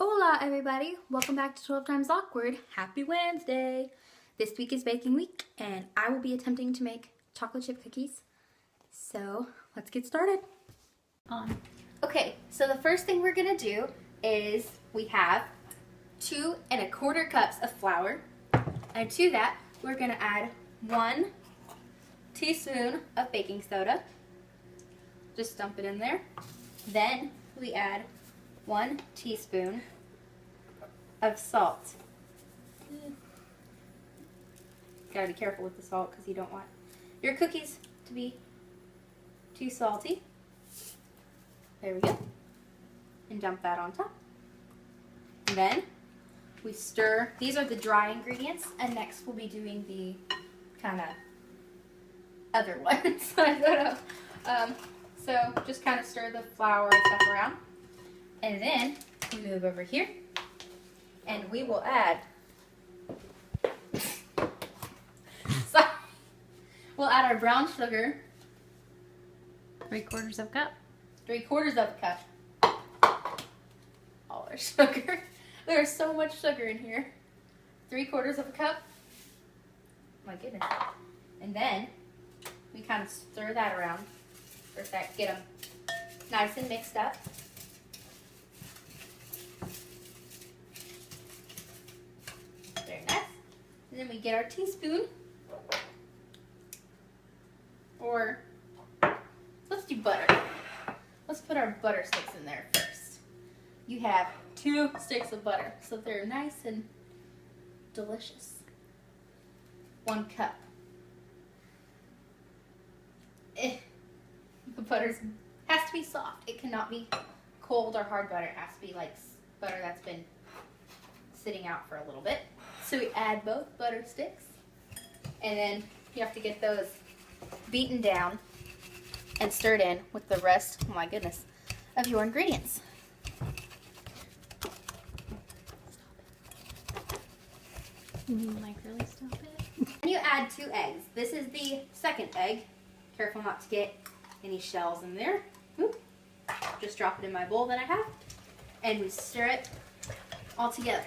Hola everybody, welcome back to 12 Times Awkward. Happy Wednesday! This week is baking week and I will be attempting to make chocolate chip cookies. So let's get started. Okay, so the first thing we're gonna do is we have 2 1/4 cups of flour, and to that we're gonna add 1 teaspoon of baking soda. Just dump it in there. Then we add 1 teaspoon of salt. Gotta be careful with the salt because you don't want your cookies to be too salty. There we go. And dump that on top. And then we stir. These are the dry ingredients, and next we'll be doing the kind of other ones. I don't know. So just kind of stir the flour and stuff around. And then we move over here and we will add, we'll add our brown sugar. 3/4 cup. 3/4 cup. All our sugar. There's so much sugar in here. 3/4 cup. My goodness. And then we kind of stir that around for a sec. Get them nice and mixed up. Very nice. And then we get our teaspoon. Or let's do butter. Let's put our butter sticks in there first. You have 2 sticks of butter, so they're nice and delicious. 1 cup. The butter has to be soft. It cannot be cold or hard butter. It has to be like butter that's been sitting out for a little bit. So we add both butter sticks, and then you have to get those beaten down and stirred in with the rest, oh my goodness, of your ingredients. Like really stop it? And you add 2 eggs. This is the second egg. Careful not to get any shells in there. Oop. Just drop it in my bowl that I have, and we stir it all together.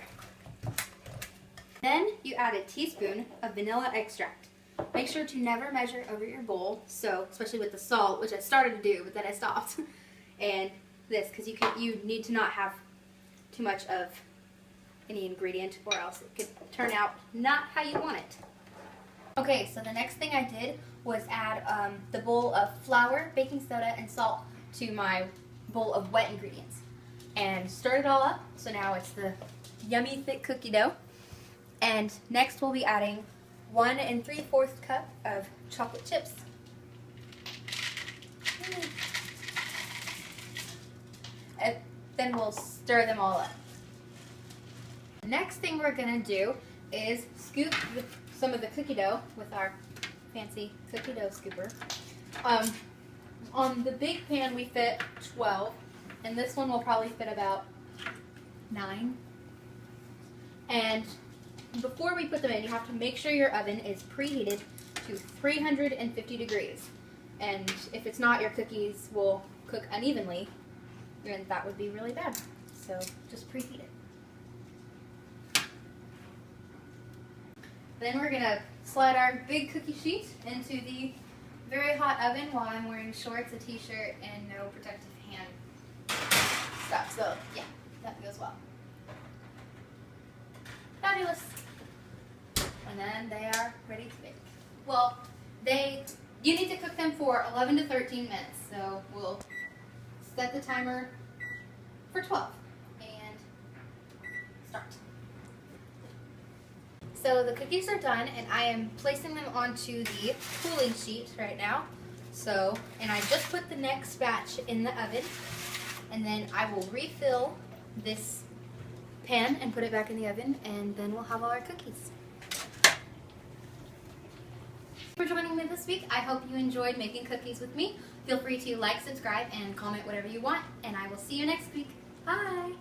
Then you add a teaspoon of vanilla extract. Make sure to never measure over your bowl, so especially with the salt, which I started to do, but then I stopped. And this, because you need to not have too much of any ingredient, or else it could turn out not how you want it. Okay, so the next thing I did was add the bowl of flour, baking soda, and salt to my bowl of wet ingredients, and stir it all up. So now it's the yummy thick cookie dough. And next we'll be adding 1 3/4 cup of chocolate chips. And then we'll stir them all up. The next thing we're gonna do is scoop some of the cookie dough with our fancy cookie dough scooper. On the big pan we fit 12, and this one will probably fit about 9. And before we put them in, you have to make sure your oven is preheated to 350 degrees. And if it's not, your cookies will cook unevenly, and that would be really bad. So just preheat it. Then we're gonna slide our big cookie sheet into the very hot oven while I'm wearing shorts, a t-shirt, and no protective hand stuff. So yeah, that goes well. Fabulous. And then they are ready to bake. Well, you need to cook them for 11 to 13 minutes. So we'll set the timer for 12 and start. So the cookies are done, and I am placing them onto the cooling sheet right now. So, and I just put the next batch in the oven, and then I will refill this pan and put it back in the oven, and then we'll have all our cookies. For joining me this week. I hope you enjoyed making cookies with me. Feel free to like, subscribe, and comment whatever you want, and I will see you next week. Bye!